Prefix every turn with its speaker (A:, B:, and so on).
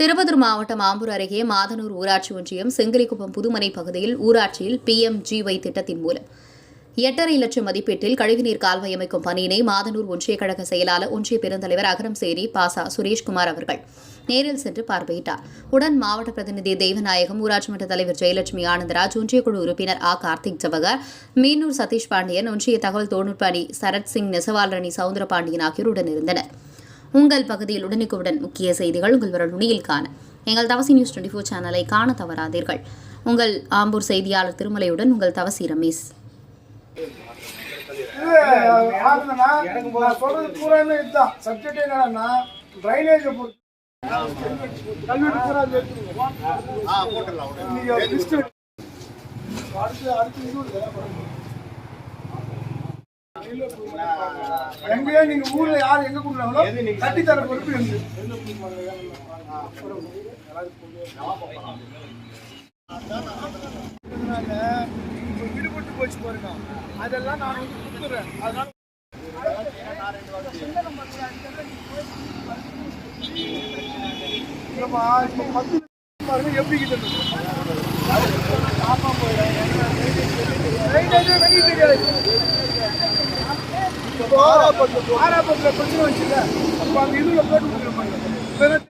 A: திருப்பத்தூர் மாவட்டம் ஆம்பூர் அருகே மாதனூர் ஊராட்சி ஒன்றியம் செங்கிலிக்குப்பம் புதுமனை பகுதியில் ஊராட்சியில் PMGY திட்டத்தின் மூலம் 8.5 லட்சம் மதிப்பீட்டில் கழிவுநீர் கால்வாய் அமைக்கும் பணியினை மாதனூர் ஒன்றிய கழக செயலாளர் ஒன்றிய பெருந்தலைவர் அகரம்சேரி பாசா சுரேஷ்குமார் அவர்கள் நேரில் சென்று பார்வையிட்டார். உடன் மாவட்ட பிரதிநிதி தேவநாயகம், ஊராட்சி மன்ற தலைவர் ஜெயலட்சுமி ஆனந்தராஜ், ஒன்றிய குழு உறுப்பினர் கார்த்திக் ஜவகர், மீனூர் சதீஷ் பாண்டியன், ஒன்றிய தகவல் தொழில்நுட்ப அணி சரத் சிங், நெசவாளரணி சவுந்தரபாண்டியன் ஆகியோர் உடன் இருந்தனர். உங்கள் பகுதியில் உடனுக்குடன் முக்கிய செய்திகள் உங்கள் விரல் நுனியில் காண எங்கள் தவசி நியூஸ் 24 சேனலை காண தவறாதீர்கள். உங்கள் ஆம்பூர் செய்தியாளர் திருமலையுடன் உங்கள் தவசி ரமேஷ்.
B: எங்கேயோ நீங்க ஊர்ல யார் எங்க கூடுறாங்களோ கட்டி தர பொறுப்பு இருக்கு. விடுபட்டு போச்சு பாருங்க, அதெல்லாம் நான் வந்து கொடுத்துறேன். அதனால எப்படி கிட்ட ஆறாப்பட்டில் பிரச்சனை வச்சுல அப்போ அந்த இதுல போட்டு